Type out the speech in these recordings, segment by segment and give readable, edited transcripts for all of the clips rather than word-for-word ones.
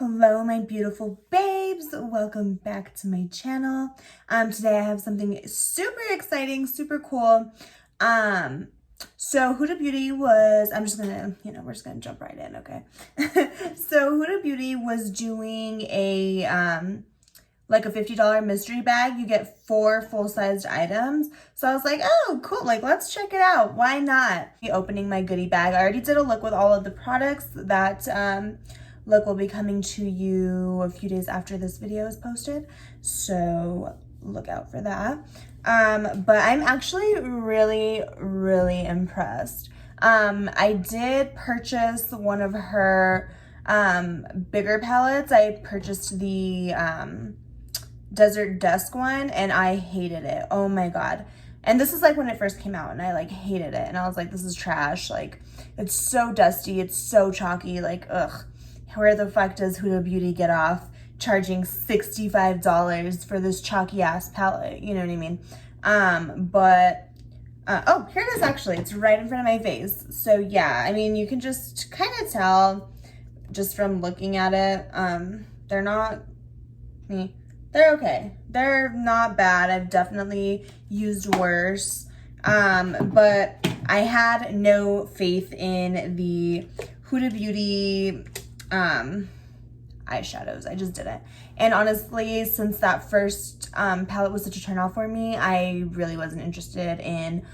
Hello, my beautiful babes. Welcome back to my channel. Today I have something super exciting, super cool. So Huda Beauty was, I'm just gonna, we're just gonna jump right in, okay? So Huda Beauty was doing a, like a $50 mystery bag. You get 4 full-sized items. So I was like, oh, cool. Like, let's check it out. Why not? Opening my goodie bag. I already did a look with all of the products. That look will be coming to you a few days after this video is posted. So look out for that. But I'm actually really impressed. I did purchase one of her bigger palettes. I purchased the Desert Dusk one and I hated it. Oh my god. And this is like when it first came out and I like hated it and I was like, this is trash. Like, it's so dusty, it's so chalky, like, ugh. Where the fuck does Huda Beauty get off charging $65 for this chalky ass palette? You know what I mean? Oh, here it is actually. It's right in front of my face. So yeah, I mean, you can just kind of tell just from looking at it. They're not, they're okay. They're not bad. I've definitely used worse. But I had no faith in the Huda Beauty eyeshadows. I just didn't. And honestly, since that first palette was such a turn off for me, I really wasn't interested in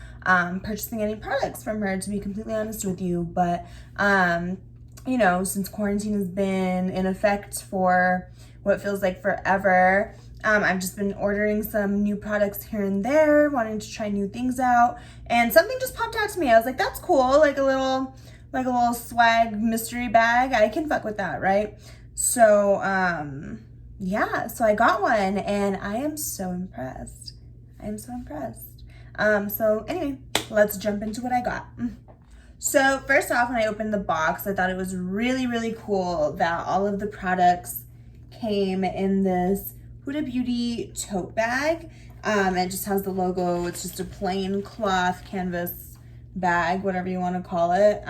purchasing any products from her, to be completely honest with you. But you know, since quarantine has been in effect for what feels like forever, I've just been ordering some new products here and there, wanting to try new things out, and something just popped out to me. I was like, that's cool, like a little swag mystery bag. I can fuck with that, right? So yeah, so I got one and I am so impressed. I am so impressed. So anyway, let's jump into what I got. So first off, when I opened the box, I thought it was really cool that all of the products came in this Huda Beauty tote bag. It just has the logo. It's just a plain cloth canvas bag, whatever you want to call it.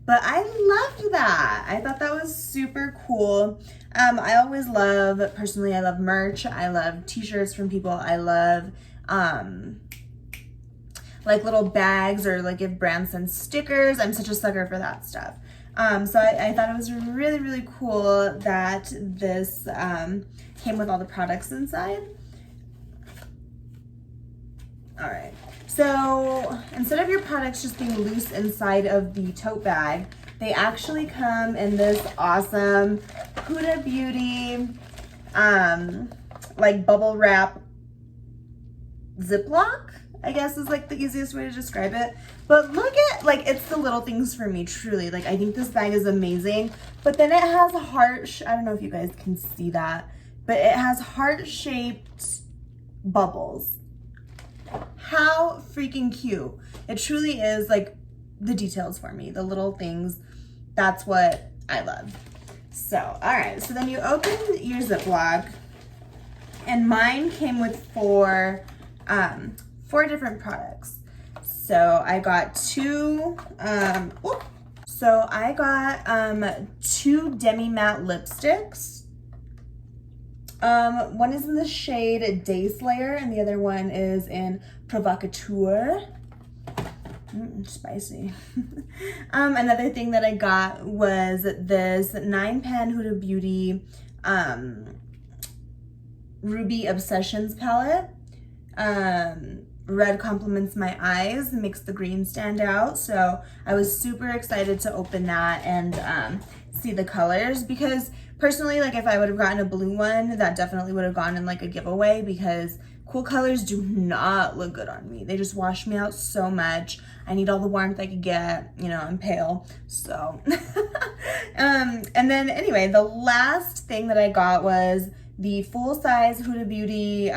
But I loved that. I thought that was super cool. I always love, personally, I love merch. I love t-shirts from people. I love like little bags, or like if brands send stickers. I'm such a sucker for that stuff. So I thought it was really cool that this came with all the products inside. All right, so instead of your products just being loose inside of the tote bag, they actually come in this awesome Huda Beauty like bubble wrap Ziploc, I guess is like the easiest way to describe it. But look at, like, it's the little things for me, truly. Like, I think this bag is amazing. But then it has I don't know if you guys can see that, but it has heart-shaped bubbles. How freaking cute. It truly is, like, the details for me, the little things. That's what I love. So, all right, so then you open your Ziploc, and mine came with four different products. So I got two, two Demi Matte lipsticks. One is in the shade Day Slayer and the other one is in Provocateur. Spicy. Another thing that I got was this 9-pan Huda Beauty Ruby Obsessions palette. Red complements my eyes, makes the green stand out. So I was super excited to open that and see the colors, because personally, like, if I would have gotten a blue one, that definitely would have gone in like a giveaway, because cool colors do not look good on me. They just wash me out so much. I need all the warmth I could get. You know, I'm pale, so. And then anyway, the last thing that I got was the full-size Huda Beauty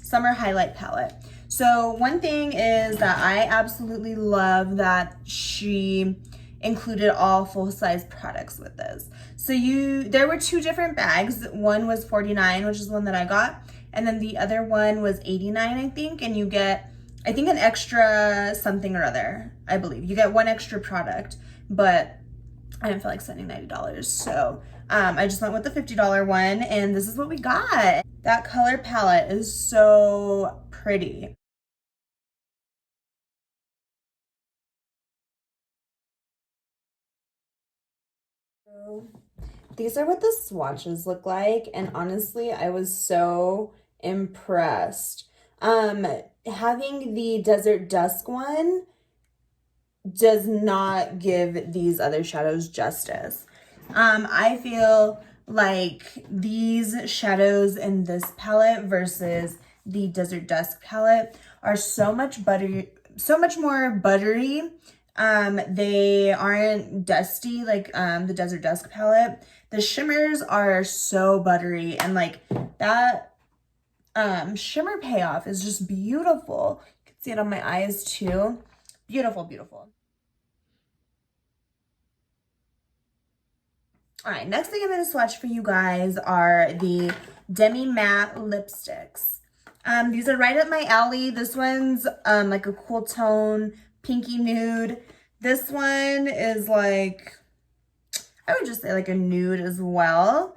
Summer Highlight Palette. So one thing is that I absolutely love that she included all full-size products with this. So there were 2 different bags. One was $49, which is the one that I got, and then the other one was $89, I think, and you get, I think, an extra something or other. I believe you get 1 extra product, but I didn't feel like spending $90, so I just went with the $50 one, and this is what we got. That color palette is so pretty. So these are what the swatches look like, and honestly, I was so impressed. Having the Desert Dusk one does not give these other shadows justice. I feel like these shadows in this palette versus the Desert Dusk palette are so much more buttery. They aren't dusty like the Desert Dusk palette. The shimmers are so buttery, and like that shimmer payoff is just beautiful. You can see it on my eyes too. Beautiful, beautiful. All right, next thing I'm going to swatch for you guys are the Demi Matte lipsticks. These are right up my alley. This one's like a cool tone, pinky nude. This one is like, I would just say like a nude as well.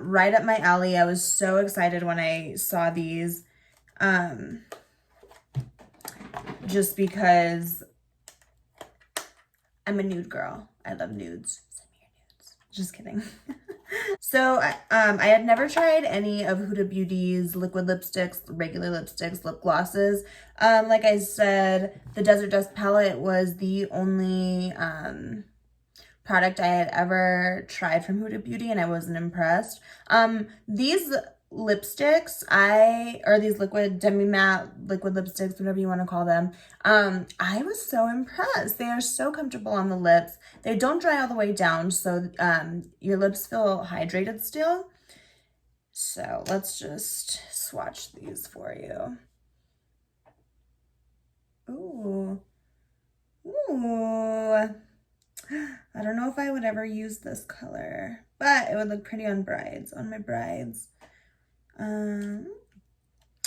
Right up my alley. I was so excited when I saw these. Just because I'm a nude girl. I love nudes. Send me your nudes. Just kidding. So I had never tried any of Huda Beauty's liquid lipsticks, regular lipsticks, lip glosses. Like I said, the Desert Dusk palette was the only product I had ever tried from Huda Beauty, and I wasn't impressed. These lipsticks, or these liquid demi matte liquid lipsticks, whatever you want to call them, I was so impressed. They are so comfortable on the lips. They don't dry all the way down, so your lips feel hydrated still. So let's just swatch these for you. Ooh. Ooh. I don't know if I would ever use this color, but it would look pretty on my brides.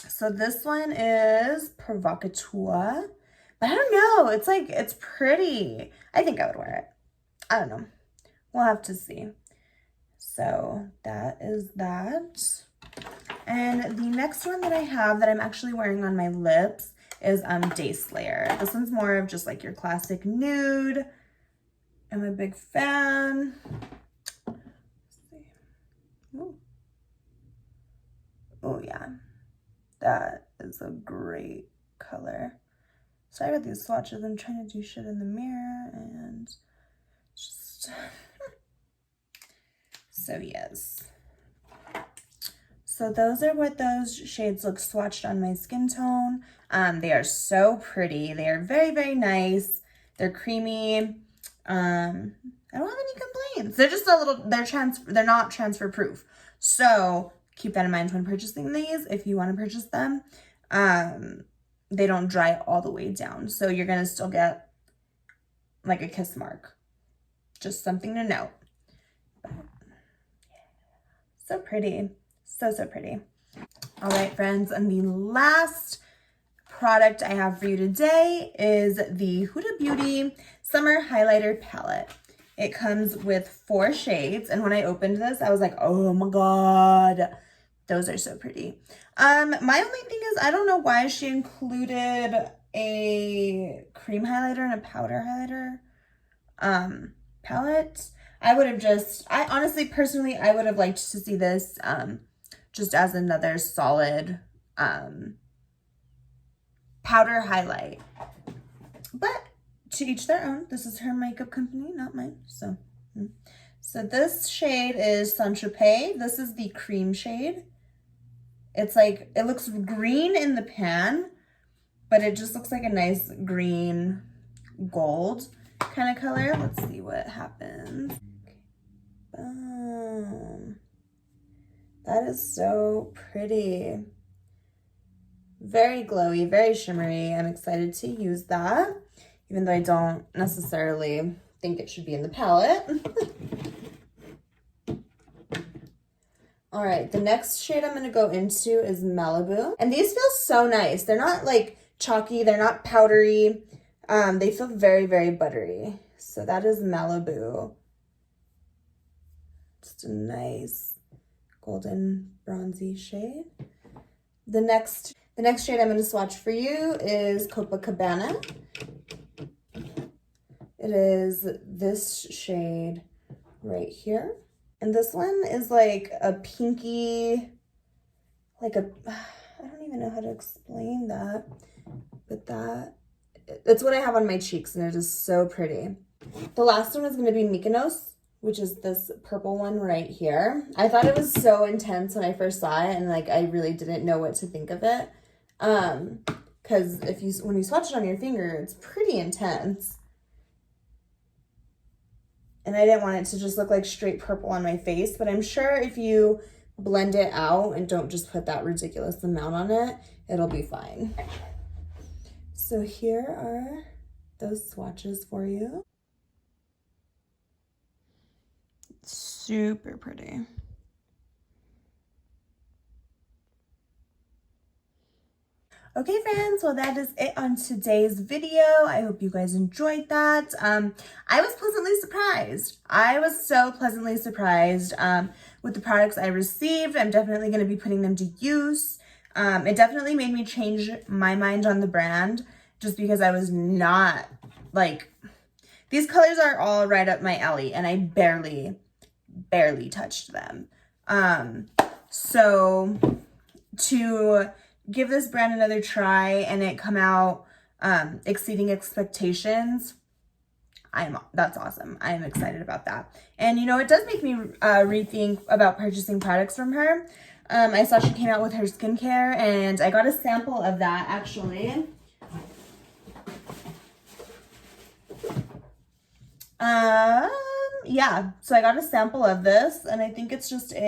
So this one is Provocateur, but I don't know. It's like, it's pretty. I think I would wear it. I don't know. We'll have to see. So that is that. And the next one that I have that I'm actually wearing on my lips is Day Slayer. This one's more of just like your classic nude. I'm a big fan. Let's see. Ooh. Oh yeah, that is a great color. Sorry about these swatches. I'm trying to do shit in the mirror and just so yes. So those are what those shades look swatched on my skin tone. They are so pretty. They are very, very nice. They're creamy. I don't have any complaints. They're just a little, they're not transfer proof. So keep that in mind when purchasing these. If you want to purchase them, they don't dry all the way down. So you're going to still get like a kiss mark. Just something to note. So pretty. So, so pretty. All right, friends. And the last product I have for you today is the Huda Beauty Summer Highlighter Palette. It comes with 4 shades. And when I opened this, I was like, oh my God. Those are so pretty. My only thing is, I don't know why she included a cream highlighter and a powder highlighter palette. I honestly, personally, I would have liked to see this just as another solid powder highlight. But to each their own. This is her makeup company, not mine. So this shade is Saint Tropez. This is the cream shade. It's like, it looks green in the pan, but it just looks like a nice green gold kind of color. Let's see what happens. Boom. That is so pretty. Very glowy, very shimmery. I'm excited to use that, even though I don't necessarily think it should be in the palette. All right, the next shade I'm going to go into is Malibu. And these feel so nice. They're not like chalky. They're not powdery. They feel very, very buttery. So that is Malibu. Just Just a nice golden bronzy shade. The next shade I'm going to swatch for you is Copacabana. It is this shade right here. And this one is like a pinky, like a, I don't even know how to explain that, but it's what I have on my cheeks, and it is so pretty. The last one is going to be Mykonos, which is this purple one right here. I thought it was so intense when I first saw it, and like I really didn't know what to think of it. Because when you swatch it on your finger, it's pretty intense. And I didn't want it to just look like straight purple on my face, but I'm sure if you blend it out and don't just put that ridiculous amount on it, it'll be fine. So here are those swatches for you. Super pretty. Okay, friends, well, that is it on today's video. I hope you guys enjoyed that. I was pleasantly surprised. I was so pleasantly surprised with the products I received. I'm definitely going to be putting them to use. It definitely made me change my mind on the brand just because I was not, like, these colors are all right up my alley, and I barely touched them. So to give this brand another try and it come out exceeding expectations, that's awesome. I am excited about that. And you know, it does make me rethink about purchasing products from her. I saw she came out with her skincare, and I got a sample of that actually. Yeah, so I got a sample of this, and I think it's just what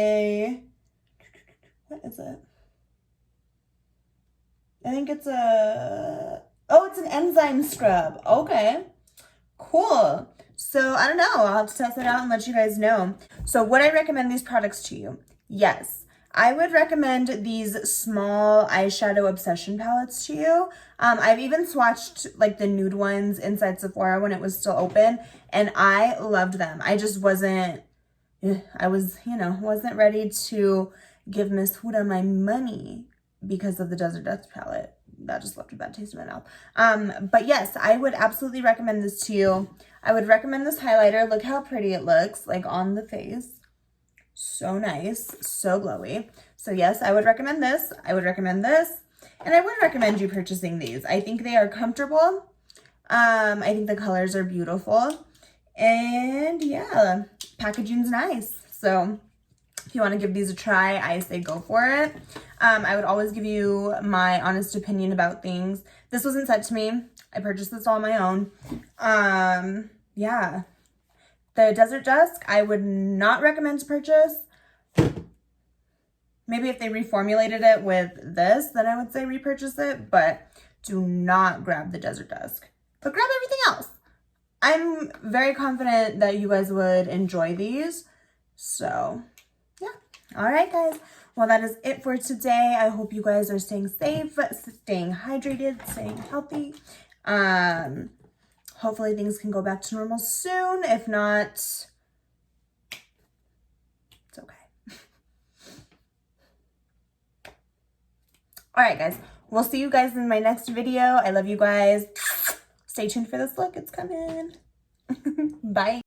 is it? I think it's it's an enzyme scrub. Okay, cool. So I don't know, I'll have to test it out and let you guys know. So would I recommend these products to you? Yes, I would recommend these small eyeshadow obsession palettes to you. I've even swatched like the nude ones inside Sephora when it was still open, and I loved them. I just wasn't ready to give Miss Huda my money because of the Desert Dust palette. That just left a bad taste in my mouth. But yes, I would absolutely recommend this to you. I would recommend this highlighter. Look how pretty it looks, like on the face. So nice, so glowy. So yes, I would recommend this. I would recommend this. And I would recommend you purchasing these. I think they are comfortable. I think the colors are beautiful. And yeah, packaging's nice. So if you want to give these a try, I say go for it. I would always give you my honest opinion about things. This wasn't sent to me. I purchased this all on my own. Yeah. The Desert Dusk, I would not recommend to purchase. Maybe if they reformulated it with this, then I would say repurchase it, but do not grab the Desert Dusk. But grab everything else. I'm very confident that you guys would enjoy these. So, yeah. All right, guys. Well, that is it for today. I hope you guys are staying safe, staying hydrated, staying healthy. Hopefully things can go back to normal soon. If not, it's okay. All right, guys. We'll see you guys in my next video. I love you guys. Stay tuned for this look. It's coming. Bye.